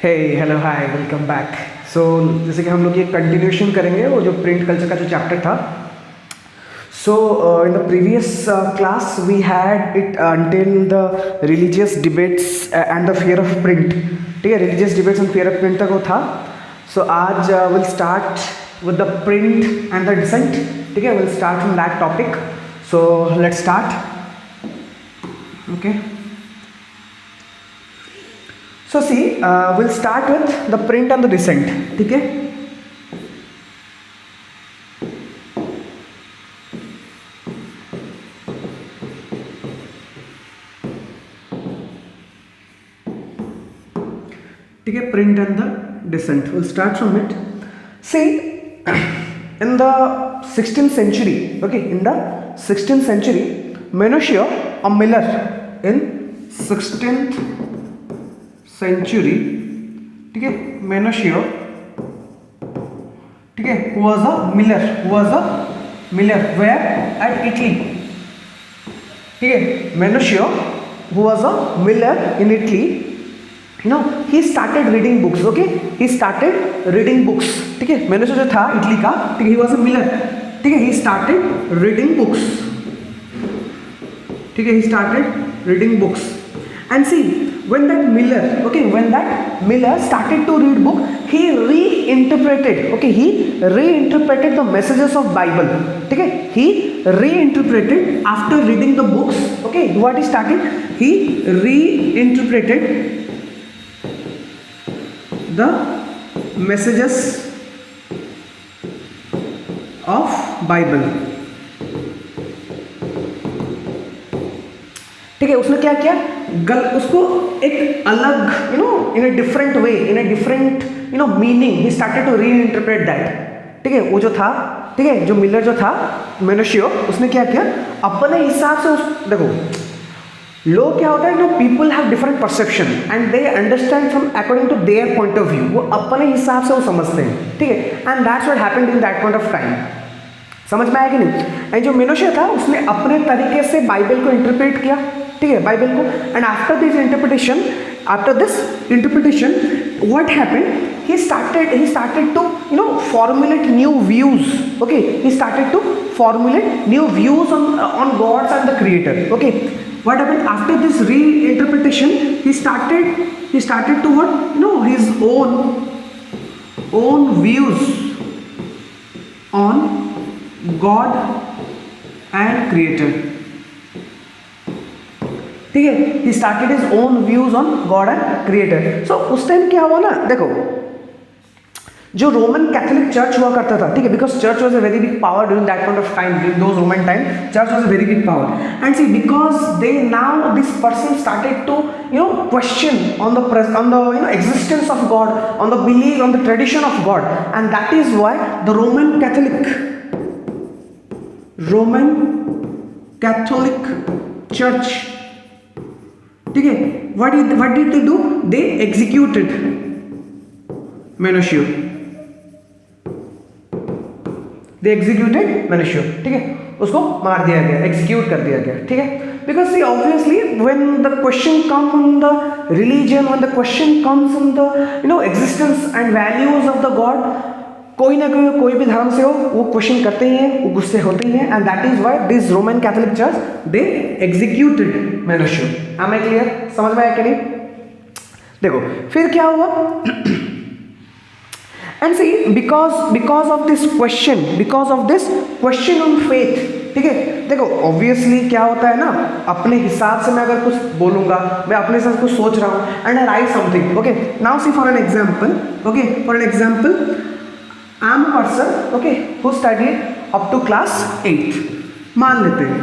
हे hello hi welcome back. सो जैसे कि हम लोग ये कंटिन्यूशन करेंगे वो जो प्रिंट कल्चर का जो चैप्टर था। So in the previous class we had it until the religious debates and the fear of print. ठीक है, religious debates and fear of print तक वो था। सो आज will start with the print and the dissent. ठीक है, will start from that topic. So let's start. Okay, so see, we'll start with the print and the descent. ठीक है, ठीक है, print and the descent. We'll start from it. See, in the 16th century, okay, in the 16th century, Menuchio, a miller in 16th century, ठीक है, Menuchio, ठीक है, who was a miller where at Italy. ठीक है, Menuchio who was a miller in Italy, you know, he started reading books. Okay, he started reading books. ठीक है, Menuchio जो था इटली का, ठीक है, he was a miller. ठीक है, he started reading books. ठीक है, he started reading books and see, when that miller started to read book, he reinterpreted the messages of Bible. ठीक है, he reinterpreted after reading the books. Okay, what he started, he reinterpreted the messages of Bible. ठीक है, उसने क्या किया, उसको एक अलग in a different way, in a different meaning, he started to reinterpret that. ठीक है, वो जो था, ठीक है, जो मिलर जो था मेनुशियो, उसने क्या किया अपने हिसाब से देखो, लोग क्या होता है ना, people have different perception and they understand from according to their point of view. वो अपने हिसाब से वो समझते हैं। ठीक है, and that's what happened in that point of time. समझ में आया कि नहीं? एंड जो मेनुशियो था उसने अपने तरीके से बाइबल को इंटरप्रेट किया। ठीक है, बाइबल को, and after this interpretation what happened, he started to formulate new views. Okay, he started to formulate new views on God and the creator. Okay, what happened after this reinterpretation, he started to what, his own views on God and creator. ठीक है, he started his own views on God and creator. So उस time क्या हुआ ना, देखो, जो Roman Catholic church हुआ करता था, ठीक है, because church was a very big power during that point of time, during those Roman time, church was a very big power. And see, because they now this person started to question on the existence of God, on the belief, on the tradition of God, and that is why the Roman Catholic Church, ठीक है, what did they do? They executed Menuchio. ठीक है, उसको मार दिया गया, execute कर दिया गया. ठीक है, because see, obviously when the question comes on the religion, when the question comes on the existence and values of the God, कोई ना कोई भी धर्म से हो, वो क्वेश्चन करते ही हैं, वो गुस्से होते ही हैं, and that is why this Roman Catholic church they executed Menocchio. Am I clear? समझ में आया कि नहीं? देखो फिर क्या हुआ, and see, because of this question on faith. ठीक है, देखो ऑब्वियसली क्या होता है ना, अपने हिसाब से मैं अगर कुछ बोलूंगा, मैं अपने हिसाब से कुछ सोच रहा हूं and I right something. Okay, now see for an example, I am a person, okay, who studied up to class 8. मान लेते हैं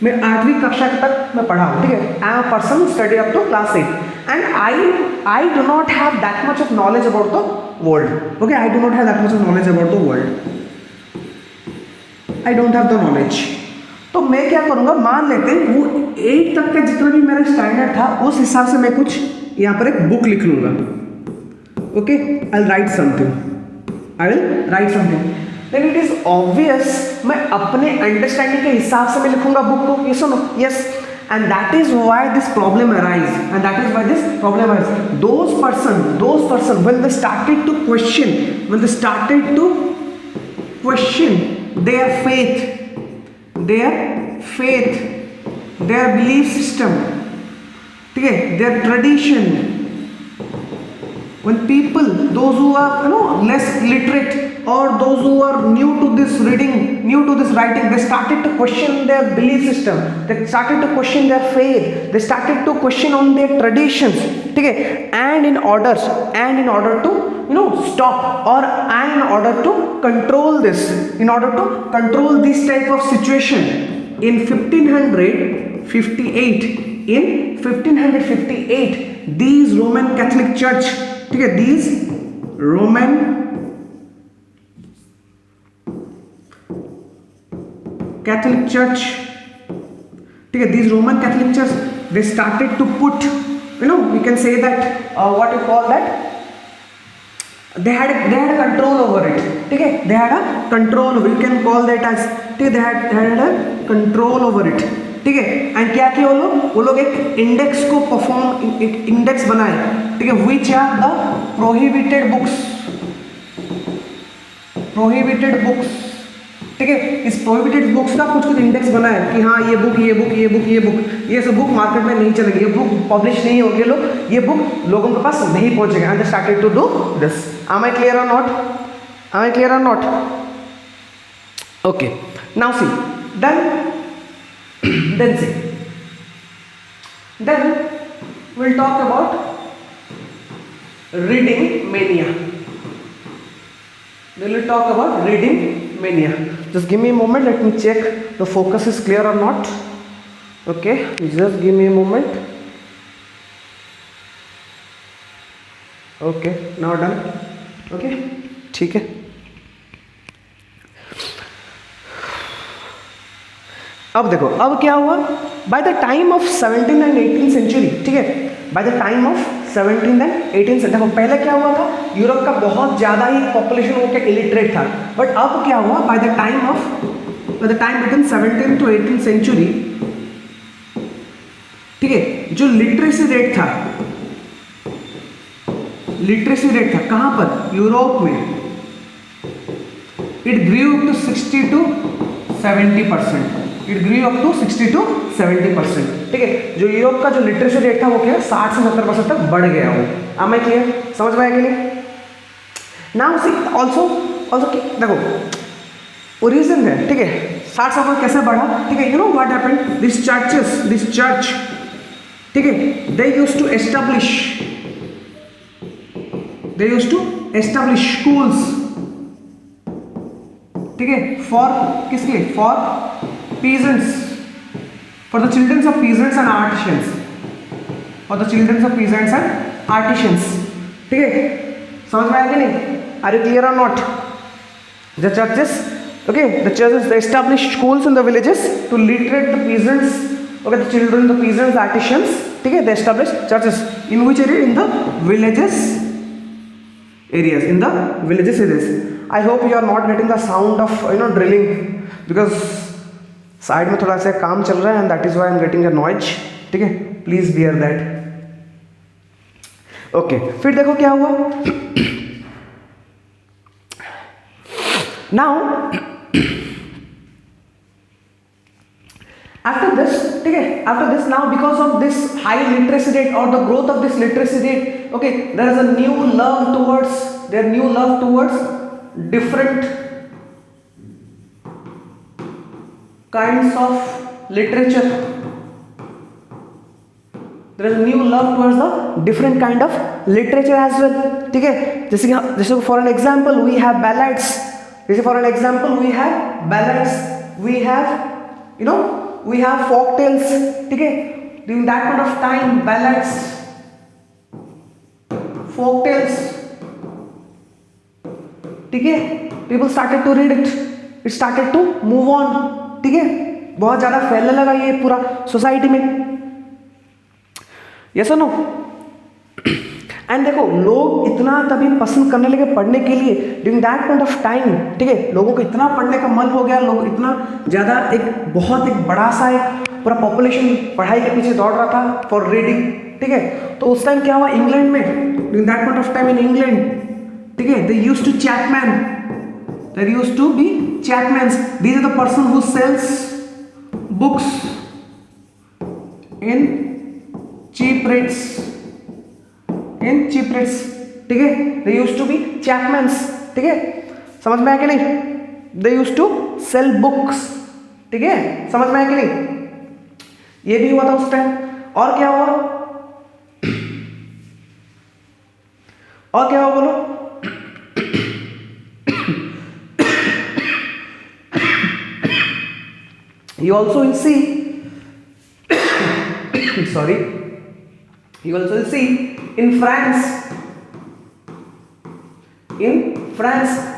मैं 8वीं कक्षा तक मैं पढ़ा हूँ. ठीक है, I am a person who studied up to class 8 and I do not have that much of knowledge about the world. Okay, I do not have that much of knowledge about the world. I don't have the knowledge. तो मैं क्या करूँगा, मान लेते हैं वो 8 तक का जितना भी मेरा स्टैंडर्ड था, उस हिसाब से मैं कुछ यहाँ पर एक बुक लिख लूँगा. Okay, I'll write something. Then it is obvious मैं अपने अंडरस्टैंडिंग के हिसाब से मैं लिखूंगा बुक को. ये सुनो, yes, and that is why this problem arise, and that is why this problem arise. Those person when they started to question their faith, their belief system, ठीक है, their tradition, when people, those who are less literate or those who are new to this reading, new to this writing, they started to question their belief system, they started to question their faith, they started to question on their traditions, ठीक है, and in order to stop or and in order to control this, in order to control this type of situation, in 1558 these Roman Catholic Church, ठीक है, these Roman Catholic Church, ठीक है, these Roman Catholic Church, they started to put, we can say that what you call that, they had a control over it, ठीक है, they had a control over, you can call that as, ठीक है, they had a control over it, ठीक है, and क्या किया वो लोग एक इंडेक्स को एक इंडेक्स बनाए, ठीक है, which are the prohibited books, ठीक है, इस प्रोहिबिटेड बुक्स का कुछ इंडेक्स बनाए कि हाँ ये बुक ये सब बुक मार्केट में नहीं चलेगी, ये बुक पब्लिश नहीं होगी, ये बुक लोगों के पास नहीं पहुंचेगा, and they started to do this. Am I clear or not? Okay, now see, then we'll talk about reading mania. Just give me a moment, let me check the focus is clear or not. Okay, just give me a moment. Okay, now done. Okay, ठीक है. अब देखो, अब क्या हुआ, by the time of 17th and 18th century, ठीक है, by the time of 17th and 18th century, देखो पहले क्या हुआ था, यूरोप का बहुत ज़्यादा ही पॉपुलेशन हो के इलिटरेट था, बट अब क्या हुआ, by the time between 17th to 18th century, ठीक है, जो लिटरेसी रेट था कहाँ पर, यूरोप में, it grew up to 60 to 70%, ठीक है, जो यूरोप का जो लिटरेसी रेट था वो क्या 60 से 70% तक बढ़ गया वो. Am I clear? समझ में आया कि नहीं? नाउ सी ऑल्सो देखो ओरिजिन है, ठीक है, 60% कैसे बढ़ा, ठीक है, व्हाट हैपेंड, दिस चर्च, ठीक है, they used to establish schools, ठीक है, फॉर किसके, for peasants, for the children of peasants and artisans, ठीक है, समझ में आया कि नहीं? Are you clear or not? The churches, they established schools in the villages to literate the peasants, okay, the children, the peasants, the artisans, ठीक है, they established churches in which area, in the villages areas. I hope you are not getting the sound of drilling, because side में थोड़ा सा काम चल रहा है, and that is why I am getting a noise, ठीक है, please bear that. Okay, फिर देखो क्या हुआ, नाउ आफ्टर दिस, ठीक है, now because of this high literacy rate or the growth of this literacy rate, okay, there is a new love towards different kinds of literature. There is a new love towards the different kind of literature as well, ठीक है, जैसे for an example we have ballads, we have folk tales, ठीक है, during that point of time ballads, folk tales, ठीक है, people started to read it, it started to move on, ठीक है, बहुत ज़्यादा फैलने लगा ये पूरा सोसाइटी में. यस और नो? एंड देखो लोग इतना तभी पसंद करने लगे पढ़ने के लिए during that point of time, ठीक है, लोगों को इतना पढ़ने का मन हो गया, लोग इतना ज़्यादा एक बड़ा सा एक पूरा पॉपुलेशन पढ़ाई के पीछे दौड़ रहा था फॉर रीडिंग, ठीक है। तो उस टाइम क्या हुआ इंग्लैंड में, in that point of time in England, ठीक है, they used to chapman, there used to be chapmans. These are the person who sells books in cheap rates, ठीक है, they used to be chapmans, ठीक है, समझ में आया कि नहीं, they used to sell books, ठीक है, समझ में आया कि नहीं, ये भी हुआ था उस टाइम। और क्या हुआ, और क्या हुआ बोलो, you also will see sorry, you also will see in France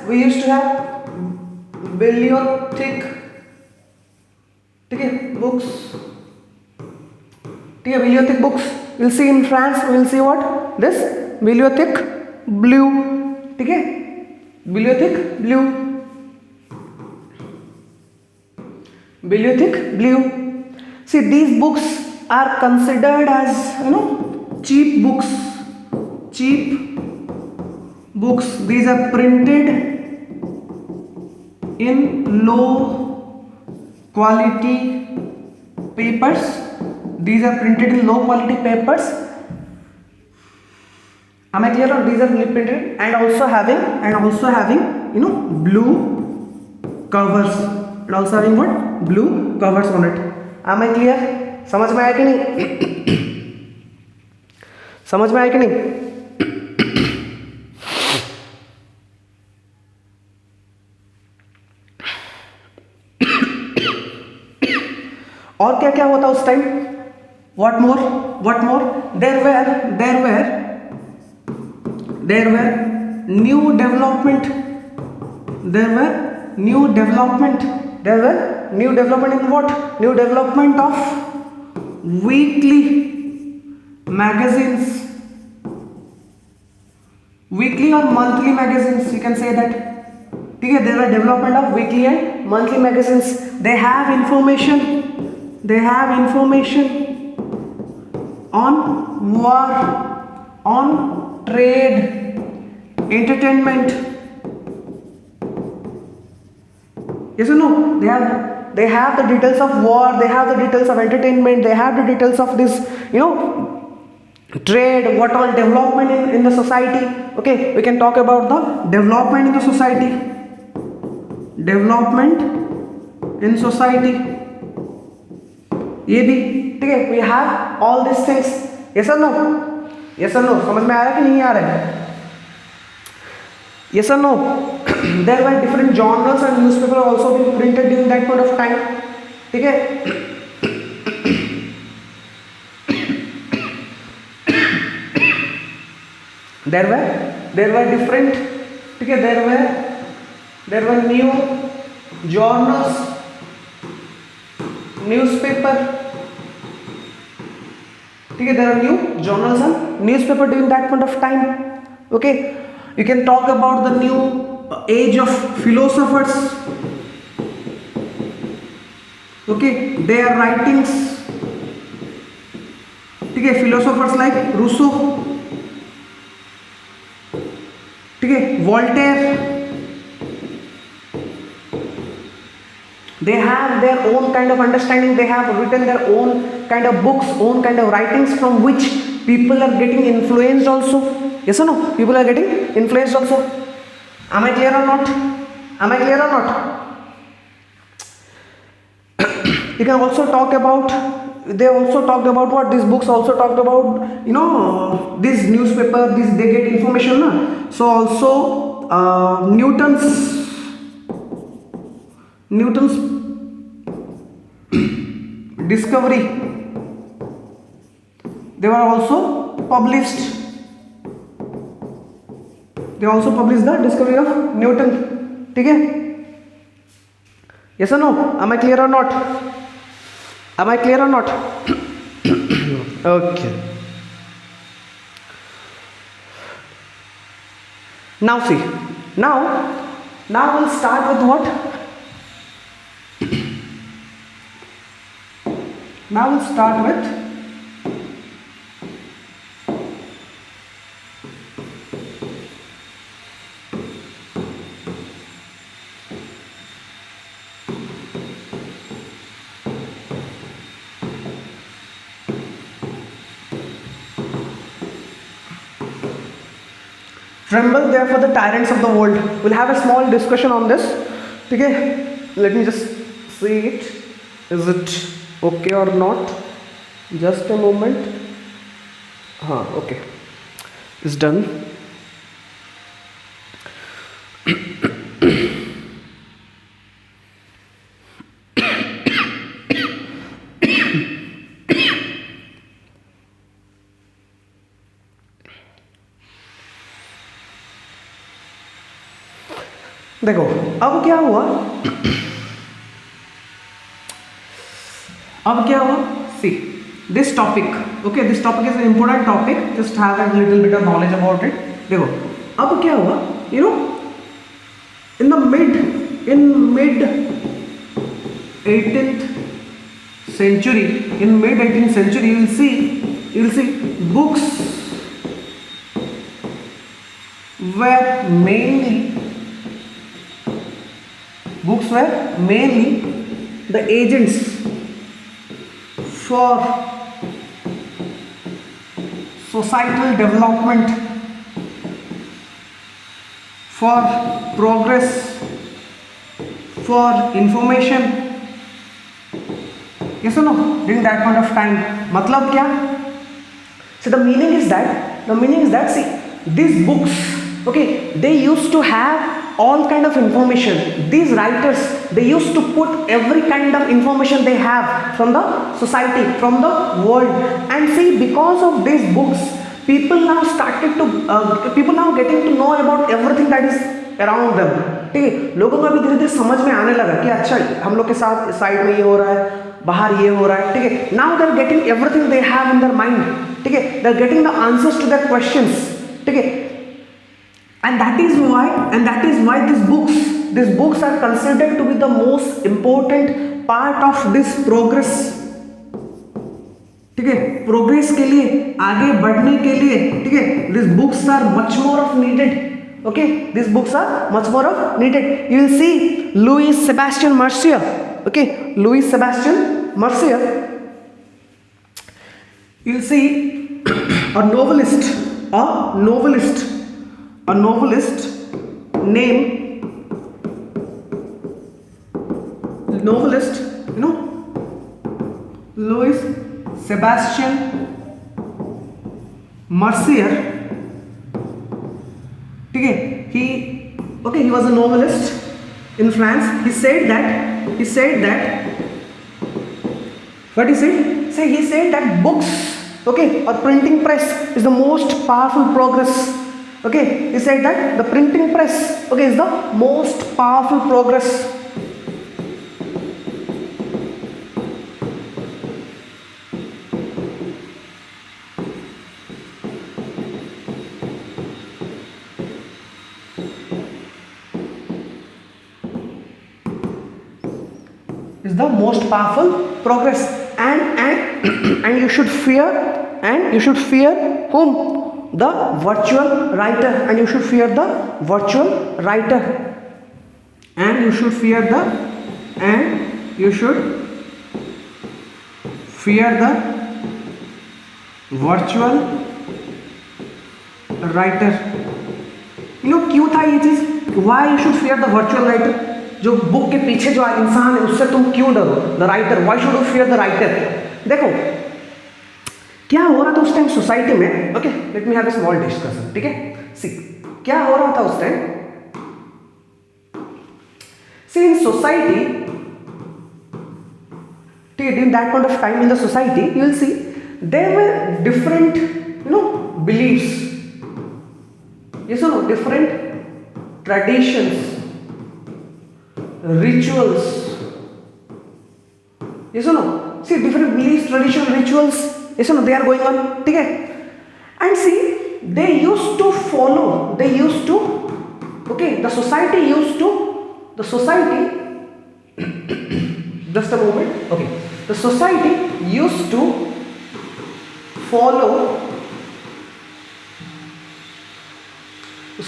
we used to have bibliothèque, ठीक है, books, ठीक है, bibliothèque books, we'll see in France, we'll see what, this bibliothèque blue, ठीक है, bibliothèque blue, bibliothèque blue. See, these books are considered as, you know, cheap books. These are printed in low quality papers. These are printed in low quality papers. Am I clear? Or these are printed and also having you know, blue covers, and also having what, blue covers on it. Am I clear? समझ में आया कि नहीं? समझ में आया कि नहीं? और क्या क्या होता उस time? What more? There were new development. There were new development in what? New development of weekly magazines, weekly or monthly magazines, you can say that, ठीक है, there are development of weekly and monthly magazines. They have information on war, on trade, entertainment. Yes or no? They have the details of war, they have the details of entertainment, they have the details of this, you know, trade, what all development in the society. Okay, we can talk about the development in the society. ये भी, ठीक है, we have all these things. Yes or no? समझ में आ रहा है कि नहीं आ रहा है? Yes or no? There were different journals and newspapers also being printed during that point of time. ठीक है? There were different, ठीक है, there were new journals, newspaper, ठीक है, there are new journals and newspaper during that point of time. Okay, you can talk about the new age of philosophers. Okay, their writings, ठीक है, philosophers like Rousseau, ठीक है, Voltaire, they have their own kind of understanding, they have written their own kind of books, own kind of writings from which people are getting influenced also. Yes or no? People are getting influenced also. Am I clear or not? You can also talk about, they also talked about what these books also talked about, you know, this newspaper, this they get information, na? So also Newton's discovery, they were also published. They also published the discovery of Newton. ठीक है? Yes or no? Am I clear or not? Okay. Now see. Now we'll start with what? Now we'll start with tremble therefore the tyrants of the world. We'll have a small discussion on this. Okay, let me just see it. Is it okay or not? Just a moment. Okay, it's done. देखो अब क्या हुआ, see this topic, okay this topic is an important topic, just have a little bit of knowledge about it. देखो अब क्या हुआ, you know in mid 18th century, in mid 18th century you will see books were mainly the agents for societal development, for progress, for information. Yes or no? During that point of time, मतलब क्या? So the meaning is that see these books, okay, they used to have all kind of information. These writers, they used to put every kind of information they have from the society, from the world. And see, because of these books, people now getting to know about everything that is around them. ठीक है, लोगों को अभी धीरे धीरे समझ में आने लगा कि अच्छा हम लोग के साथ साइड में ये हो रहा है, बाहर ये हो रहा है. ठीक है, now they are getting everything they have in their mind. ठीक है, they are getting the answers to their questions. ठीक है, and that is why these books are considered to be the most important part of this progress. ठीक है, progress के लिए, आगे बढ़ने के लिए. ठीक है, these books are much more of needed. Okay, these books are much more of needed. You will see Louis Sebastian Mercier. Okay, Louis Sebastian Mercier. You will see a novelist you know, Louis Sebastian Mercier. ठीक है, he was a novelist in France. He said that what he said? He said that books, okay, or printing press is the most powerful progress. Okay, he said that the printing press, okay, is the most powerful progress. Is the most powerful progress, and you should fear whom? The virtual writer. And you should fear the virtual writer. And you should fear the virtual writer. You know क्यों था ये चीज? Why you should fear the virtual writer? जो book के पीछे जो इंसान है उससे तुम क्यों डरो? The writer. Why should you fear the writer? देखो क्या हो रहा था उस टाइम सोसाइटी में. Okay, let me have a small discussion. ठीक है, सी क्या हो रहा था उस टाइम. सी इन सोसाइटी, ठीक है, in that point of time in the society you will see there were different beliefs. ये सुनो, different traditions, rituals. Yes or no? See, different beliefs, tradition, rituals. Yes or no? They are going on. ठीक है? And see, they used to follow. Okay, the society. Just a moment. Okay. the society used to follow the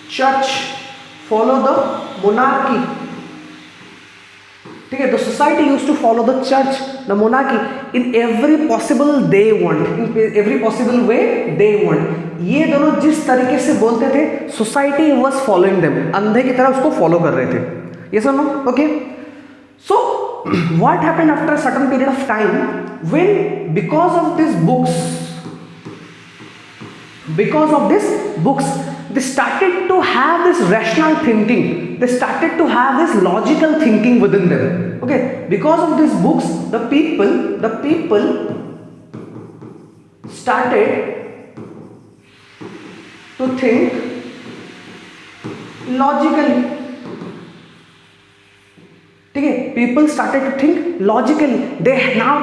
church, follow the monarchy. ठीक है, the society used to follow the church, the monarchy in every possible they want, in every possible way they want. ये दोनों जिस तरीके से बोलते थे, society was following them, अंधे की तरह उसको फॉलो कर रहे थे. Yes or no? Okay. So what happened after a certain period of time when because of these books they started to have this rational thinking, they started to have this logical thinking within them. Okay, because of these books the people started to think logically. ठीक है, people started to think logically. They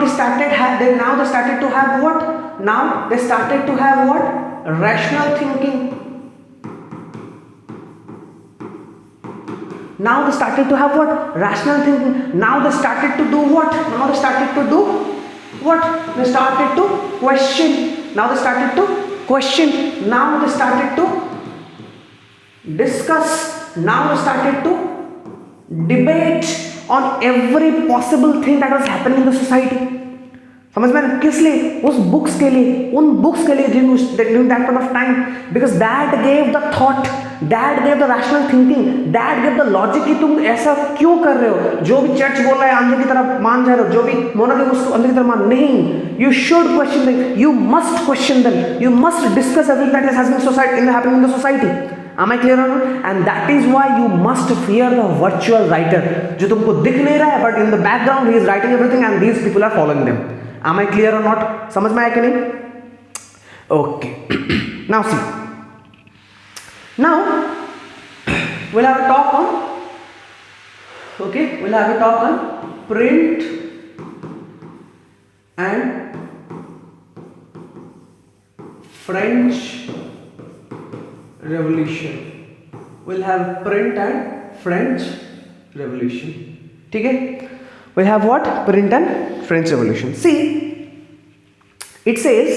started to have what? Now they started to have what? Rational thinking. Now they started to have what? Rational thinking. Now they started to do what? Now they started to do what? They started to question. Now they started to question. Now they started to discuss. Now they started to debate on every possible thing that was happening in the society. समझ में? किस लिए? उस books के लिए, उन books के लिए during that point of time, because that gave the thought, that gave the rational thinking, that gave the logic कि तुम ऐसा क्यों कर रहे हो? जो भी चर्च बोल रहा है अंधे की तरह मान जा रहे हो, जो भी मोनार्की उसको अंधे की तरह मान नहीं. You should question them. You must question them. You must discuss everything that is happening in the society. Am I clear or not? And that is why you must fear the virtual writer, जो तुमको दिख नहीं रहा है, but in the background he is writing everything and these people are following them. Am I clear or not? समझ में आया कि नहीं? Okay. Now see. Now we'll have a talk on. Okay, we'll have a talk on print and French Revolution. We'll have print and French Revolution. ठीक है? We'll have what? Print and French Revolution. See, it says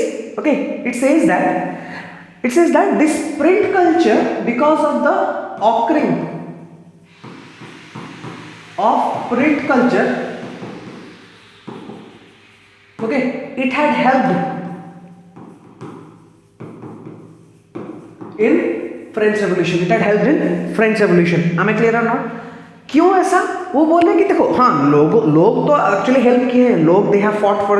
that this print culture, because of the occurring of print culture, okay, it had helped in French Revolution. It had helped in French Revolution. Am I clear or not? क्यों ऐसा? वो बोले कि देखो, हाँ, लोग तो actually help किए हैं. लोग they have fought for,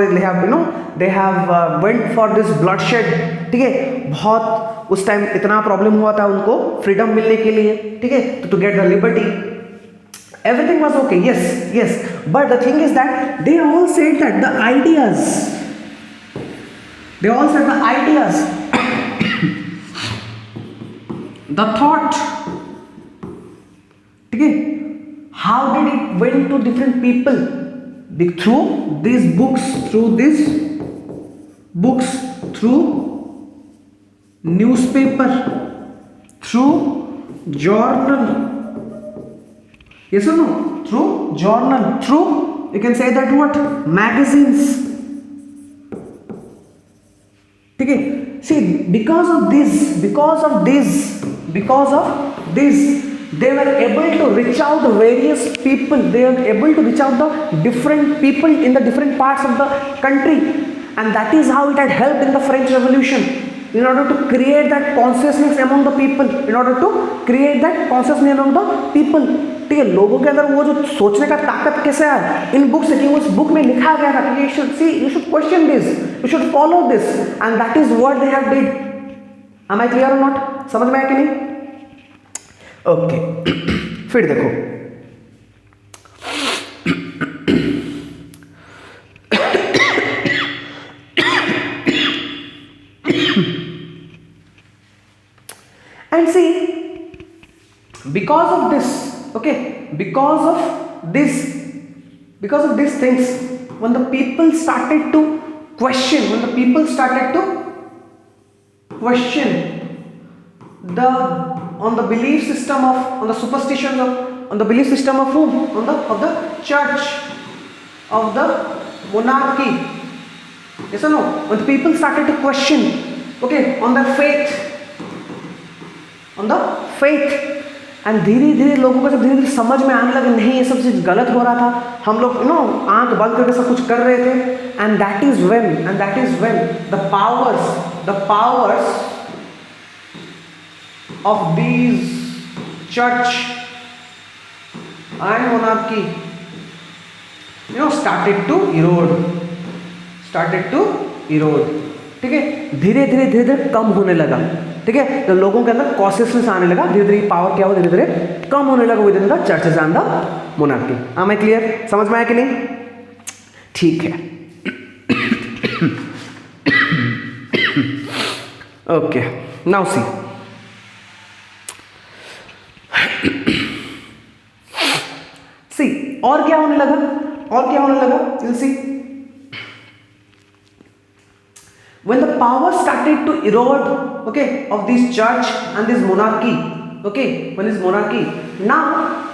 they have went for this bloodshed. ठीक है, बहुत उस टाइम इतना प्रॉब्लम हुआ था उनको फ्रीडम मिलने के लिए. ठीक है, to get the liberty. Everything was okay. Yes. But the thing is that they all said that the ideas, the thought, okay, how did it went to different people? Through these books, through newspaper, through journal. Yes or no? Through journal, through, you can say that what? Magazines. Okay. See, because of this, they were able to reach out various people. They were able to reach out the different people in the different parts of the country, and that is how it had helped in the French Revolution. In order to create that consciousness among the people, ठीक है, लोगों के अंदर वो जो सोचने का ताकत कैसे है इन बुक से, कि उस बुक में लिखा गया था कि you should question this, you should follow this, and that is what they have did. Am I clear or not? समझ में आया कि नहीं? Okay. फिर देखो, and see, because of this, okay, because of these things, when the people started to question, on the belief system of, on the superstitions of, On the belief system of whom? Of the church, of the monarchy. Yes or no? When the people started to question, okay, on the faith, and धीरे धीरे लोगों को जब धीरे धीरे समझ में आने लगे नहीं ये सब चीज़ गलत हो रहा था, हम लोग आंख बंद करके सब कुछ कर रहे थे, and that is when the powers of these church and monarchy started to erode. ठीक है, धीरे धीरे कम होने लगा. ठीक है, तो लोगों के अंदर कॉन्शियसनेस आने लगा, धीरे धीरे पावर क्या हो धीरे धीरे कम होने लगा with in the churches and the monarchy. am I clear? समझ में आया कि नहीं? ठीक है. Okay, now see. और क्या होने लगा? You'll see. When the power started to erode, okay, of this church and this monarchy, okay, when this monarchy, now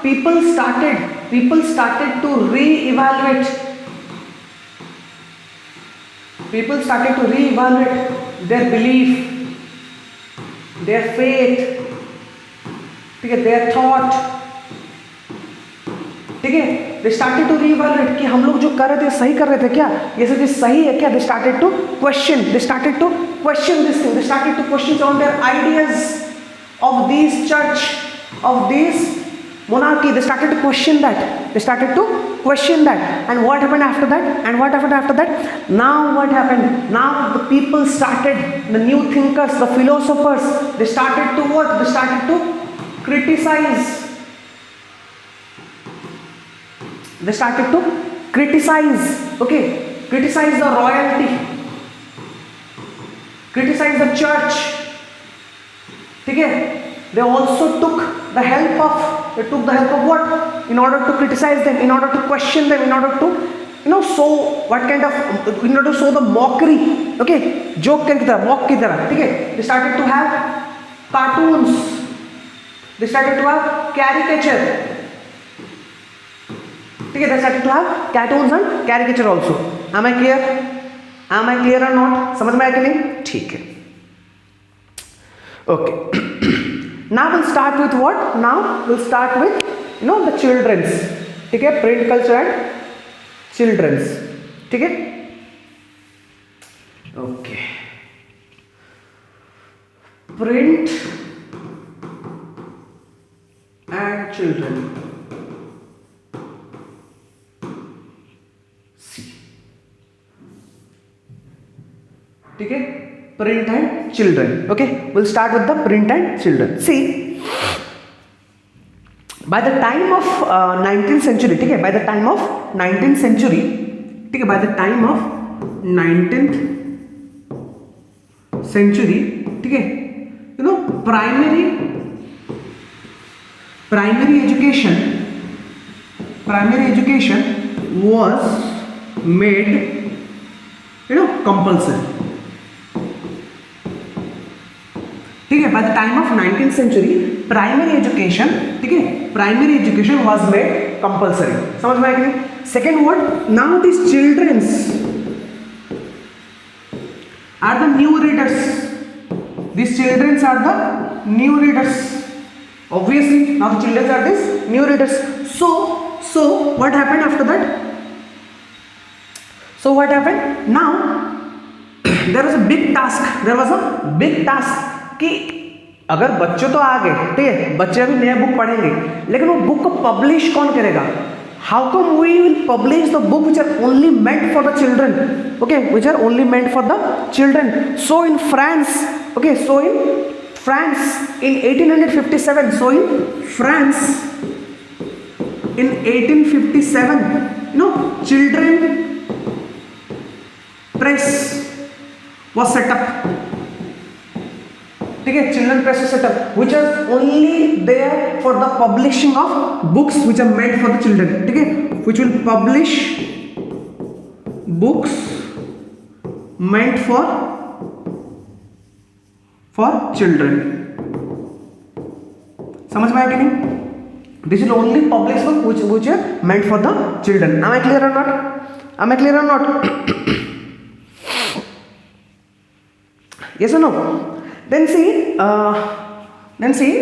people started to re-evaluate. People started to re-evaluate their belief, their faith, okay, their thought. ठीक है, दे started to re-evaluate कि हम लोग जो कर रहे थे सही कर रहे थे क्या, ये सब चीज सही है क्या. They started to question this thing. They started to question on their ideas of this church, of this monarchy. They started to question that. And what happened after that? Now what happened? Now the people started, the new thinkers, the philosophers, they started to what? They started to criticize. They started to criticize, okay, criticize the royalty, criticize the church. ठीक है, they also took the help of what? In order to criticize them, in order to question them, in order to show what kind of, in order to show the mockery, okay, joke की तरह, mock की तरह. ठीक है, they started to have cartoons, they started to have caricature. ठीक है, they started to have cartoons and caricature also. Am I clear or not? समझ में आया कि नहीं? ठीक है. Okay. Now we'll start with what? Now we'll start with the children's. ठीक है, print culture and children's. ठीक है. Okay. Print and children. ठीक है, print and children. Okay, we'll start with the print and children. See, by the time of 19th century, ठीक है, by the time of 19th century, ठीक है, by the time of 19th century, ठीक है, primary education was made compulsory. ठीक है, by the time of 19th century primary education, ठीक है, primary education was made compulsory. समझ में आया कि नहीं? Second word, now these childrens are the new readers. These childrens are the new readers. Obviously, now the children are these new readers. So what happened after that? So what happened? Now there was a big task कि अगर बच्चों तो आ गए, ठीक है, बच्चे अभी नया बुक पढ़ेंगे, लेकिन वो बुक को पब्लिश कौन करेगा? How come we will publish the book which are only meant for the children, okay, which are only meant for the children. So in France, okay, so in France in 1857, so in France in 1857, children press was set up. ठीक है, children press was set up, which was only there for the publishing of books which are meant for the children. ठीक है, which will publish books meant for children. समझ में आया कि नहीं? This is only published book which are meant for the children. Am I clear or not? Am I clear or not? Yes or no? Then see,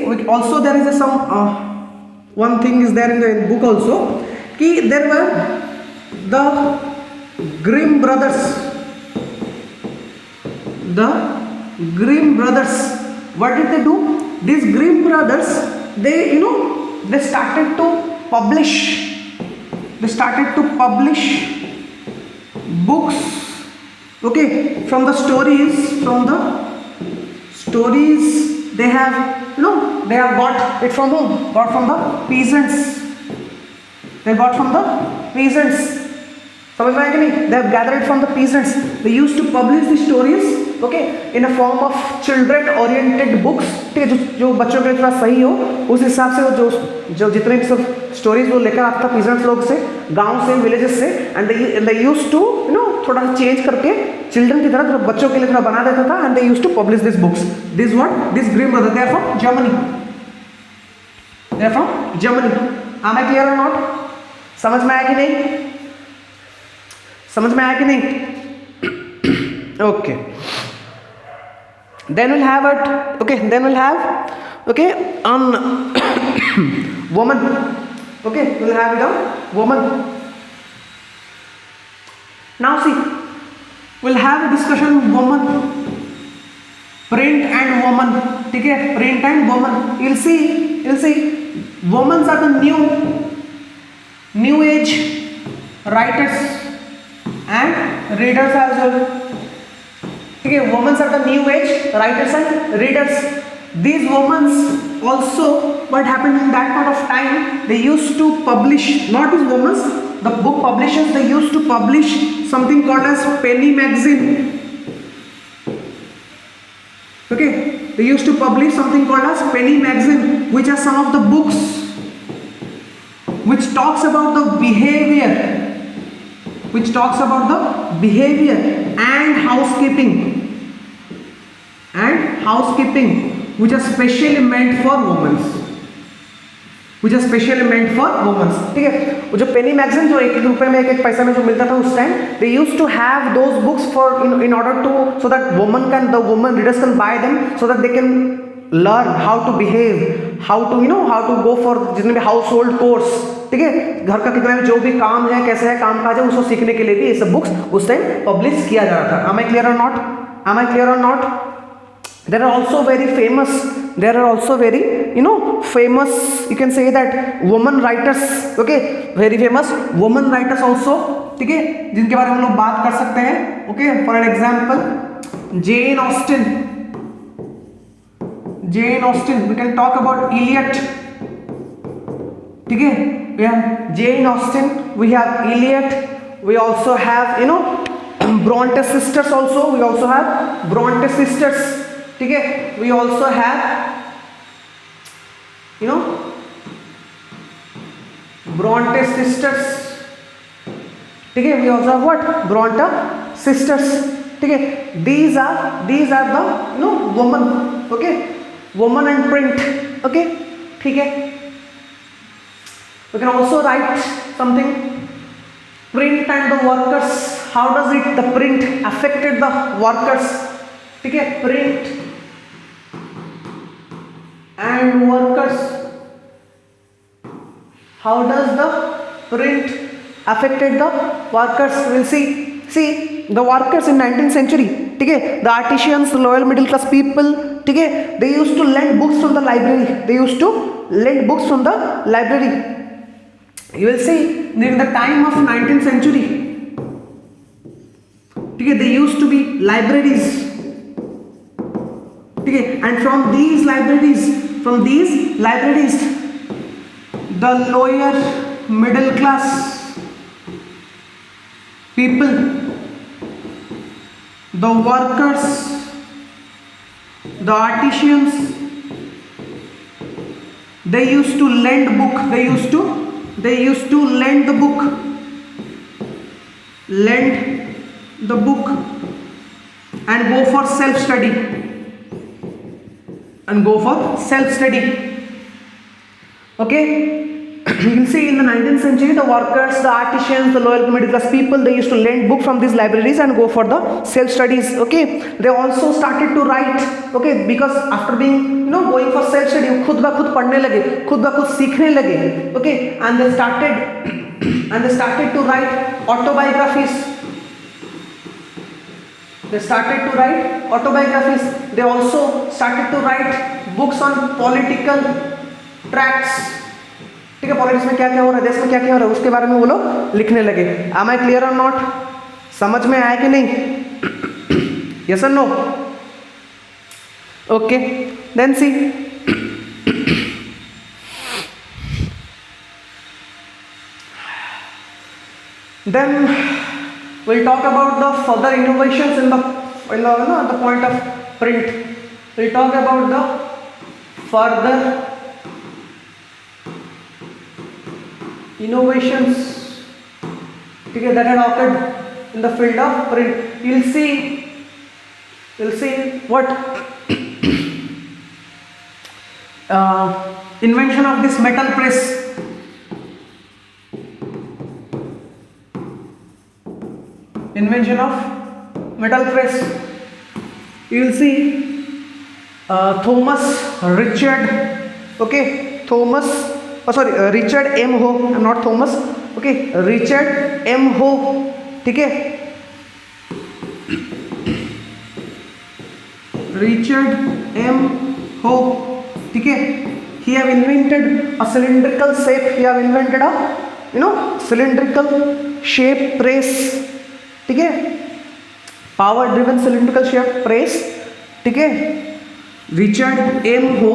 we also there is some one thing is there in the book also. Ki there were the Grimm brothers. The Grimm brothers. What did they do? These Grimm brothers, they they started to publish. They started to publish books. Okay, from the stories they have they have got it from whom? Got from the peasants. They got from the peasants. समझ में आया कि नहीं? They have gathered it from the peasants. They used to publish the stories, okay, in a form of children-oriented books. ठीक है, जो बच्चों के लिए थोड़ा सही हो, उस हिसाब से जो जितने भी सब स्टोरीज वो लेकर आता था peasants लोग से, गांव से, विलेजेस से, and they used to थोड़ा सा चेंज करके चिल्ड्रन की तरह बच्चों के लिए थोड़ा बना देता था, and they used to publish these books. This Grimm brothers, they are from Germany. They are from Germany. Am I clear or not? समझ में आया कि नहीं? समझ में आया कि नहीं? Okay. Then we'll have on woman. Okay, we'll have it on woman. Now see, we'll have a discussion on woman. Print and woman. ठीक है, print and woman. You'll see, women are the new age writers and readers as well. ठीक है, women are the new age writers and readers. These women also, what happened in that part of time, they used to publish, not these women, the book publishers, they used to publish something called as penny magazine. Okay, they used to publish something called as penny magazine, which are some of the books which talks about the behavior and housekeeping, which are specially meant for women. ठीक है, वो जो पेनी magazine जो 1-1 रुपए में 1-1 पैसा में जो मिलता था उस time, they used to have those books for in order to so that the woman readers can buy them so that they can learn how to behave, how to go for जितने भी household course. ठीक है, घर का कितना भी जो भी काम है, कैसे है काम काज है, उसको सीखने के लिए भी ये सब बुक्स उस टाइम पब्लिश किया जा रहा था. Am I clear or not? There are also very famous, you can say that woman writers, okay, very famous woman writers also, ठीक है, जिनके बारे में हम लोग बात कर सकते हैं. Okay, for an example, Jane Austen, we can talk about Eliot. ठीक है, we have Jane Austen, we have Eliot, we also have Bronte sisters also, ठीक है, we also have Bronte sisters, ठीक है, we also have what? Bronte sisters, ठीक है. These are the woman, okay, woman and print, okay, ठीक है. We can also write something, print and the workers. How does the print affected the workers? ठीक है, print and workers. How does the print affected the workers? We'll see the workers in 19th century. ठीक है, the artisans, the lower middle class people. ठीक है, they used to lend books from the library. You will see during the time of 19th century, ठीक है, they used to be libraries. ठीक है, and from these libraries, the lower middle class people, the workers, the artisans, they used to lend the book and go for self study. Okay, you will see in the 19th century the workers, the artisans, the lower middle class people, they used to lend book from these libraries and go for the self studies. Okay, they also started to write. Okay, because after being going for self study, खुद ब खुद पढ़ने लगे, खुद ब खुद सीखने लगे. Okay, and they started to write autobiographies. They started to write autobiographies. They also started to write books on political tracts. ठीक है, पॉलिटिक्स में क्या क्या हो रहा है, देश में क्या क्या हो रहा है, उसके बारे में वो लोग लिखने लगे. Am I clear or not? समझ में आया कि नहीं? Yes or no? Okay, then see. Then we'll talk about the further innovations in the point of print. We'll talk about the further innovations, okay, that had occurred in the field of print. You'll see what invention of this metal press. Invention of metal press. You will see Richard M. Ho. I'm not Thomas. Okay, Richard M. Ho. ठीक है, Richard M. Ho. ठीक है, he have invented a cylindrical shape. He have invented a cylindrical shape press. ठीक है, power driven cylindrical shape press. ठीक है, Richard M हो.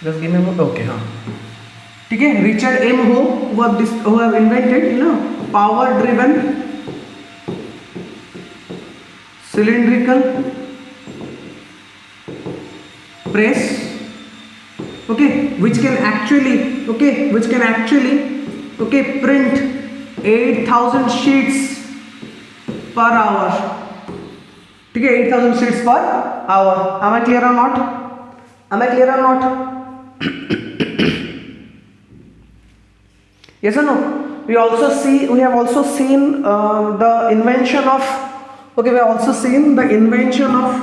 Just give me moment. Okay, हाँ, ठीक है, रिचर्ड एम हो who have invented power driven cylindrical press. Okay, which can actually print 8,000 sheets per hour. ठीक है, 8,000 sheets per hour. Am I clear or not? Am I clear or not? Yes or no? We have also seen the invention of. Okay, we have also seen the invention of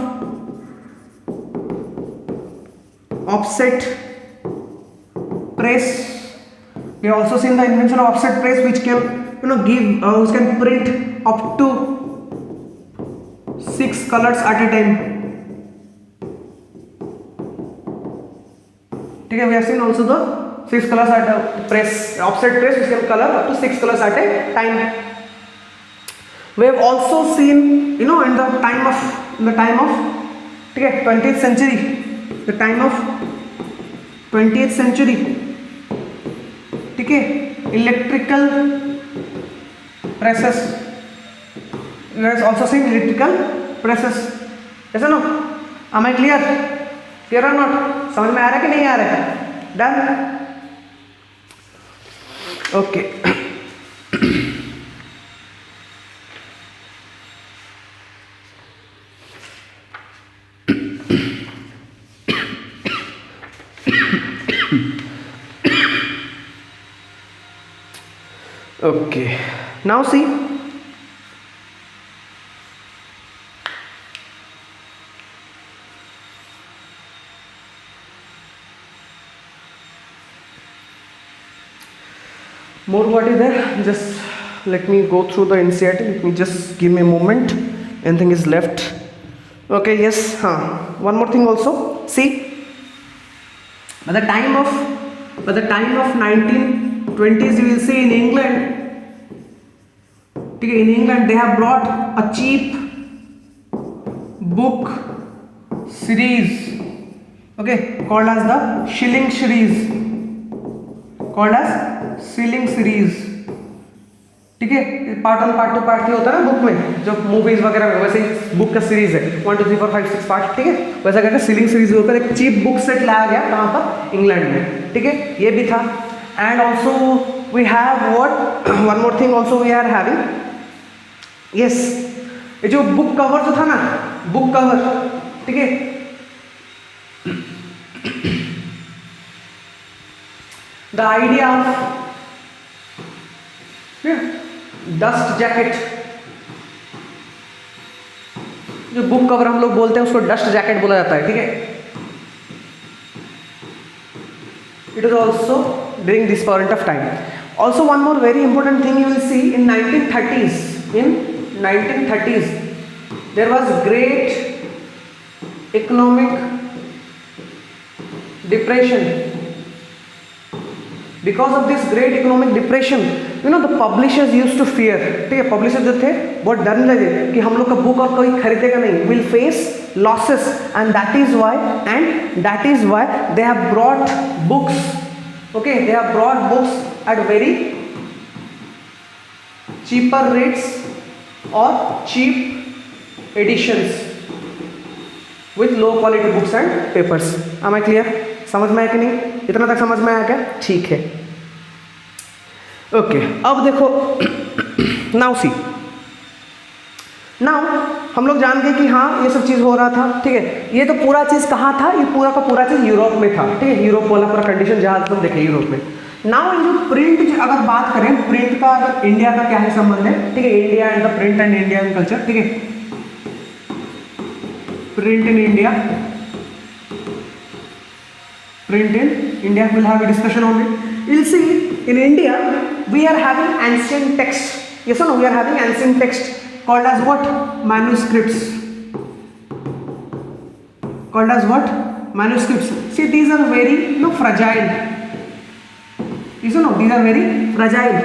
offset press. We have also seen the invention of offset press, which can which can print up to 6 colors at a time. ठीक है, we have seen also the 6 colors at a press, offset press, which can color up to 6 colors at a time. We have also seen in the time of ठीक है 20th century, the time of 20th century. ठीक है, electrical presses. You guys also seen electrical presses. Yes or no? Am I clear? Clear or not? समझ में आ रहा है कि नहीं आ रहा है? Done? Okay. Okay, now see, more what is there. Just let me go through the NCERT. Let me just give me a moment. Anything is left? Okay, yes. One more thing also. See, by the time of 1920s, you will see in England. In England, they have brought a cheap book series, okay, called as the Shilling series. ठीक है, part 1 part 2 part 3 होता है ना book में, जो movies वगैरह में, वैसे बुक का सीरीज है 1 2 3 4 5 6 पार्ट. ठीक है, वैसा करके सीलिंग सीरीज के ऊपर एक चीप बुक सेट लाया गया कहाँ पर, इंग्लैंड में. ठीक है, ये भी था. And also we have what one more thing also we are having. Yes, ये जो बुक कवर जो था ना, बुक कवर, ठीक है, the idea of dust jacket, जो बुक कवर हम लोग बोलते हैं उसको डस्ट जैकेट बोला जाता है, ठीक है। It is also during this point of time. Also one more very important thing you will see in 1930s. In 1930s, there was great economic depression. Because of this great economic depression, you know, the publishers used to fear, ठीक है, publishers जो थे बहुत डरने लगे कि हम लोग का बुक और कोई खरीदेगा नहीं, will face losses, and that is why they have brought books, okay, they have brought books at very cheaper rates or cheap editions with low quality books and papers. Am I clear? समझ में आया कि नहीं? इतना तक समझ में आया क्या? ठीक है, ओके। अब देखो, नाउ सी, नाउ हम लोग जान गए कि हाँ ये सब चीज़ हो रहा था, ठीक है। ये तो पूरा चीज़ कहाँ था? ये पूरा का पूरा चीज़ यूरोप में था, ठीक है, यूरोप वाला पूरा कंडीशन जहाँ तुम देखे यूरोप में। नाउ ये जो प्रिंट, अगर बात करें प्रिंट का, अगर इंडिया का क्या है संबंध है, ठीक है, India and the print and Indian culture, ठीक है, print in India, print in India, we'll have a discussion on it. You'll see in India we are having ancient text, yes or no, we are having ancient text called as what? Manuscripts, called as what? Manuscripts. See, these are very, you know, fragile, yes or no, these are very fragile.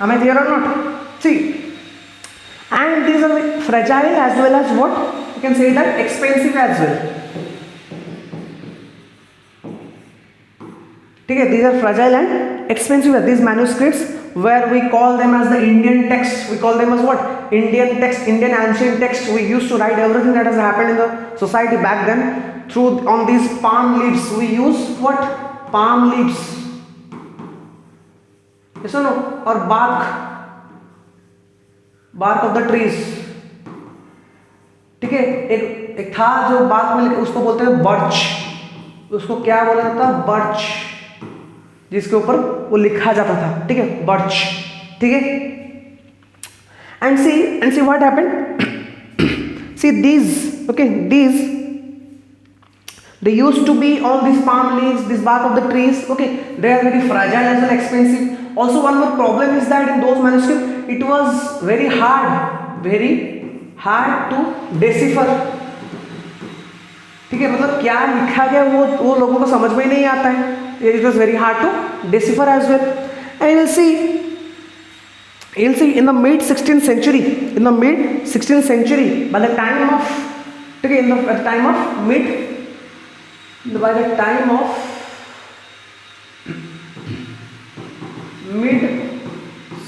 Am I clear or not? See, and these are fragile as well as what? You can say that expensive as well, ठीक है। these are fragile and expensive, these manuscripts, where we call them as the Indian text, we call them as what? Indian text, Indian ancient text. We used to write everything that has happened in the society back then through on these palm leaves. We use what? Palm leaves, yes or no, or bark of the trees, ठीक है। एक था जो bark में, उसको बोलते हैं birch, उसको क्या बोला जाता है? बर्च, जिसके ऊपर वो लिखा जाता था, ठीक है, बर्च, ठीक है। And see what happened, see these, okay, these they used to be all these palm leaves, this bark of the trees, okay, they are very fragile as well, expensive. Also one more problem is that in those manuscripts it was very hard to decipher, ठीक है, मतलब क्या लिखा गया वो लोगों को समझ में ही नहीं आता है। It was very hard to decipher as well. And you'll see in the mid 16th century, by the time of, okay, by the time of mid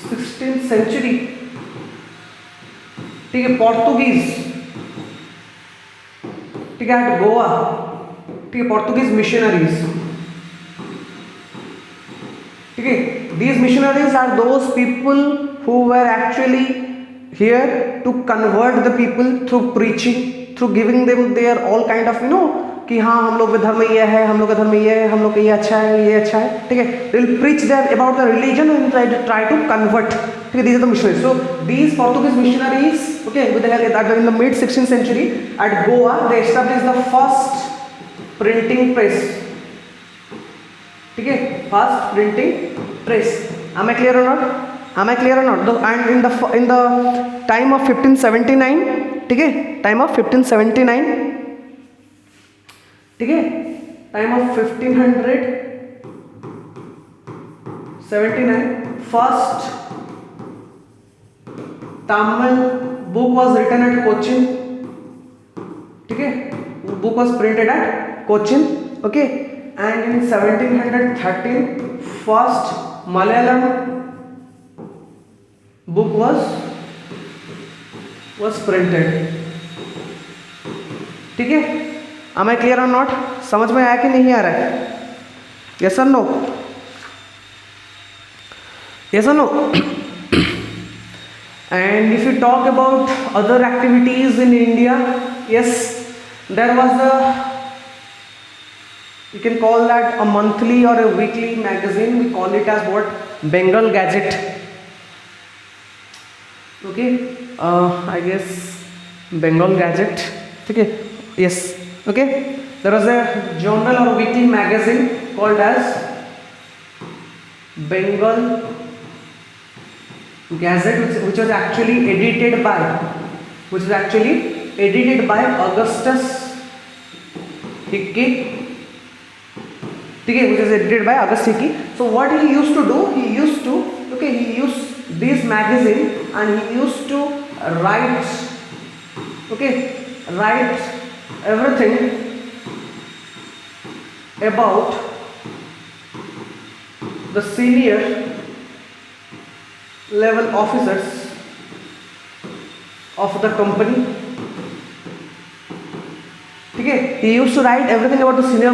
16th century, ठीक है, पोर्तुगीज, ठीक है, एट गोवा, ठीक है, पोर्तुगीज मिशनरीज, ठीक है, these missionaries are those people who were actually here to convert the people through preaching, through giving them their all kind of, you know, कि हाँ हम लोग का धर्म ये है, हम लोग का धर्म ये है, हम लोग का ये अच्छा है, ये अच्छा है, ठीक है। They will preach them about the religion and try to convert, ठीक है। These are the missionaries. So these Portuguese missionaries, okay, with the help in the mid 16th century at Goa, they established the first printing press, ठीक है, first printing press. Am I clear or not? And in the time of 1579, ठीक है, time of 1579, ठीक है, time of 1579, first Tamil book was written at Cochin, ठीक है, book was printed at Cochin, okay. And in 1713, first Malayalam book was printed, ठीक है। Am I clear or not? समझ में आया कि नहीं आ रहा है? Yes or no? Yes or no? And if you talk about other activities in India, yes, there was a, you can call that a monthly or a weekly magazine. We call it as what? Bengal Gazette. Okay, I guess Bengal Gazette. Okay, yes. Okay, there was a journal or weekly magazine called as Bengal Gazette, which was actually edited by Augustus Hickey. Okay, which is edited by August Hickey. So what he used to do, he used this magazine and he used to write everything about the senior level officers of the company. Okay, he used to write everything about the senior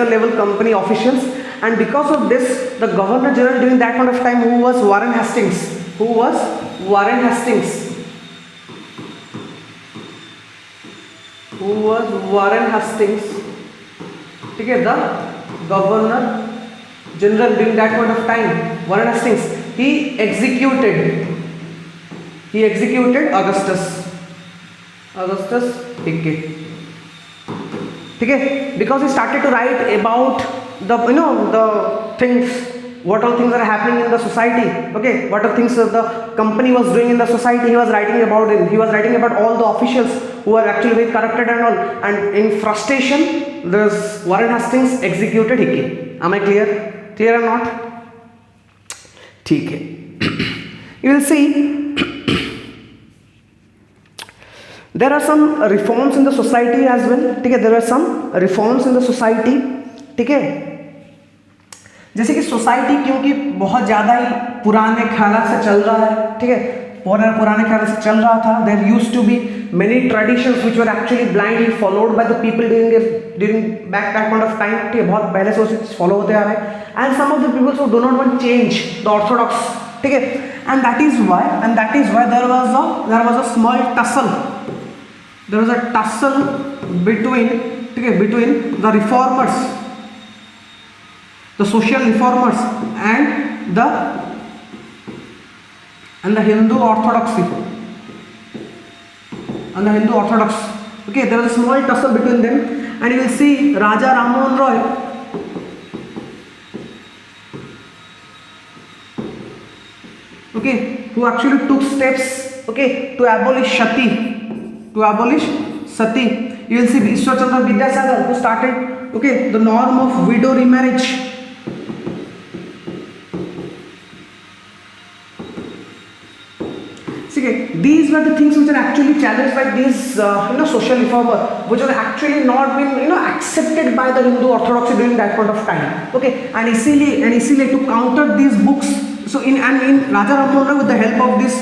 level company officials, and because of this, the Governor General during that point of time, who was Warren Hastings. Okay, the Governor General during that point of time, Warren Hastings, he executed Augustus Hickey. Okay, because he started to write about the the things, what all things are happening in the society. Okay, what are things the company was doing in the society. He was writing about it. He was writing about all the officials who are actually very corrupted and all. And in frustration, this Warren Hastings executed Hickey. Am I clear? Clear or not? ठीक है. You will see there are some reforms in the society as well. ठीक है, there are some reforms in the society. ठीक है, जैसे कि society क्योंकि बहुत ज़्यादा ही पुराने ख्याल से चल रहा है. ठीक है, पुराने ख्याल से चल रहा था. There used to be many traditions which were actually blindly followed by the people during back that point of time. ठीक है, बहुत पहले से उसे फॉलो होते आ रहे हैं. And some of the people who do not want change, the orthodox. ठीक है, and that is why there was a small tussle. There was a tussle between the reformers, the social reformers, and the Hindu orthodoxy, Okay, there was a small tussle between them, and you will see Raja Rammohn Roy. Okay, who actually took steps, okay, to abolish sati. You will see Ishwar Chandra Vidyasagar, who started, okay, the norm of widow remarriage. Okay, these were the things which are actually challenged by these social reformers, which were actually not been accepted by the Hindu orthodoxy during that point of time. Okay, and easily to counter these books. So in Raja Rammohn Roy, with the help of this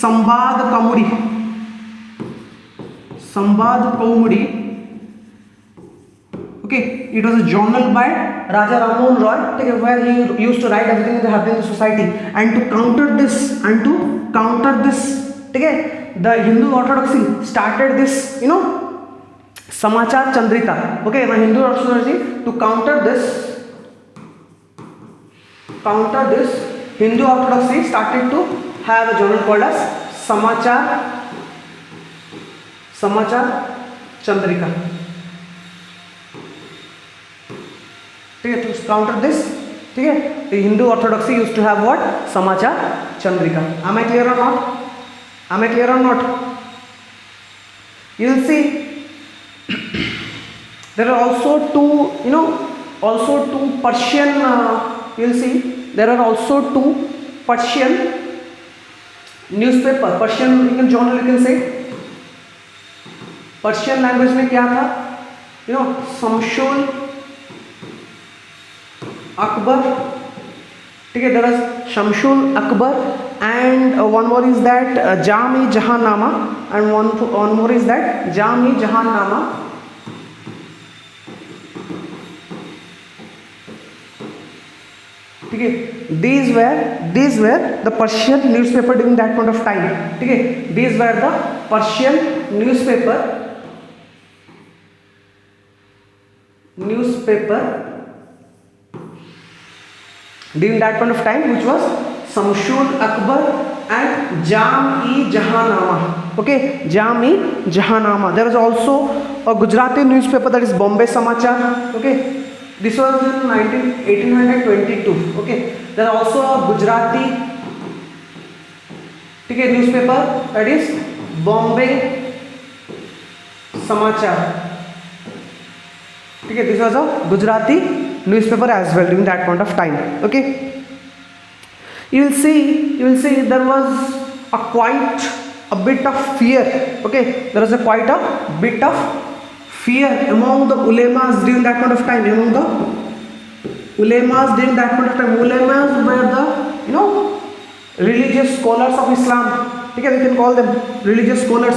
Sambad Kaumudi, okay, it was a journal by Raja Rammohn Roy, okay, where he used to write everything that happened in the society. And to counter this, okay, the Hindu orthodoxy started this, Samachar Chandrika. Okay, the Hindu orthodoxy, to counter this, Hindu orthodoxy started to have a journal called as Samachar Chandrika. ठीक है, to counter this, ठीक है, the Hindu orthodoxy used to have what? Samachar Chandrika. Am I clear or not? You will see there are also two Persian. You will see there are also two Persian newspaper, Persian journal, you can say. Persian language में क्या था? Shamsul Akbar. ठीक है, there was Shamsul Akbar, and one more is that Jam-e-Jahannama, and one more is that Jam-e-Jahannama. ठीक है, these were the Persian newspaper during that point of time, ठीक है, these were the Persian newspaper during that point of time, which was Shamsul Akbar and Jam-e-Jahanama. Okay, Jam-e-Jahanama. There was also a Gujarati newspaper, that is Bombay Samachar. Okay, this was in 1822. Okay, there are also a Gujarati, okay, newspaper, that is Bombay Samachar. Okay, this was a Gujarati newspaper as well during that point of time. Okay, you will see there was a bit of fear. Okay, there was quite a bit of fear among the ulemas during that point of time. Ulemas were the, you know, religious scholars of Islam. Okay, we can call them religious scholars.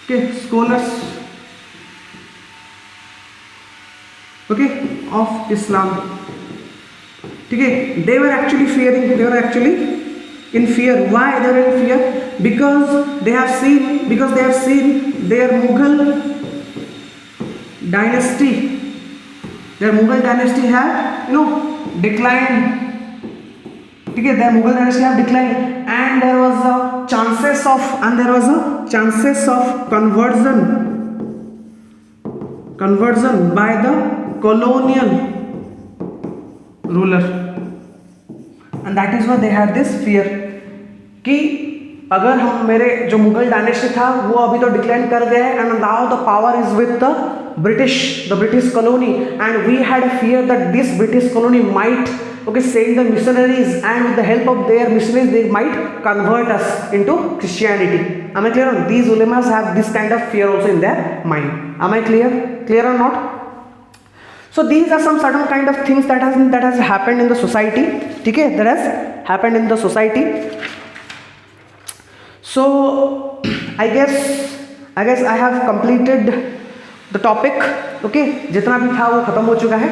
Okay, scholars, okay, of Islam. Okay, they were actually fearing, they were actually in fear. Why they were in fear? Because they have seen their Mughal dynasty have, you know, declined. Okay, their Mughal dynasty have declined, and there was a chances of conversion by the colonial ruler, and that is why they had this fear कि अगर हम, मेरे जो Mughal dynasty था वो अभी तो decline कर गए, and now the power is with the British colony, and we had a fear that this British colony might, okay, send the missionaries, and with the help of their missionaries they might convert us into Christianity. Am I clear on? These ulemas have this kind of fear also in their mind. Am I clear or not? So these are some certain kind of things that has happened in the society. Okay, that has happened in the society. So I guess I have completed the topic. Okay, जितना भी था वो खत्म हो चुका है,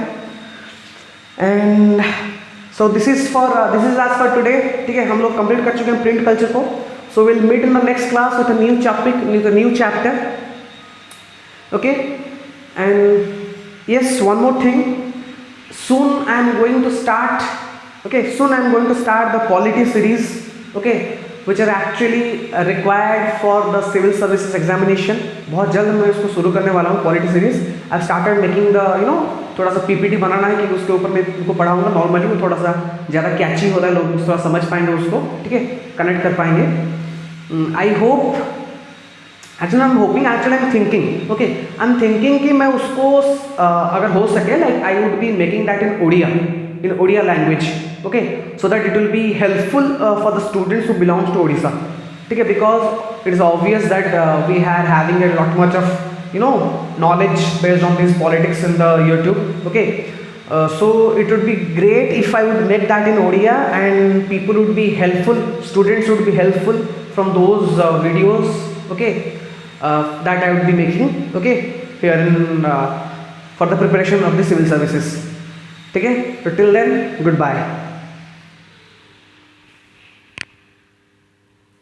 and so this is as for today. ठीक है, हम लोग कंप्लीट कर चुके हैं प्रिंट कल्चर को. So we'll meet in the next class with a new topic, with a new chapter. Okay, and yes, one more thing. Soon I am going to start the polity series. Okay, which are actually required for the civil services examination. बहुत जल्द मैं इसको शुरू करने वाला हूँ polity series. I've started making the, you know, थोड़ा सा PPT बनाना है कि उसके ऊपर मैं उनको पढ़ाऊँगा. नॉर्मली वो थोड़ा सा ज़्यादा कैची होता है, लोग थोड़ा समझ पाएंगे उसको, ठीक है, कनेक्ट कर पाएंगे. I hope, actually I am hoping, actually I am thinking, okay, I am thinking कि मैं उसको अगर हो सके, like I would be making that in Odia language. Okay, so that it will be helpful for the students who belongs to Odisha. Okay, because it is obvious that we are having a lot much of, you know, knowledge based on these politics in the YouTube. Okay, so it would be great if I would make that in Odia, and people would be helpful, students would be helpful from those videos. Okay, that I would be making. Okay, here in for the preparation of the civil services. Okay, so till then, goodbye.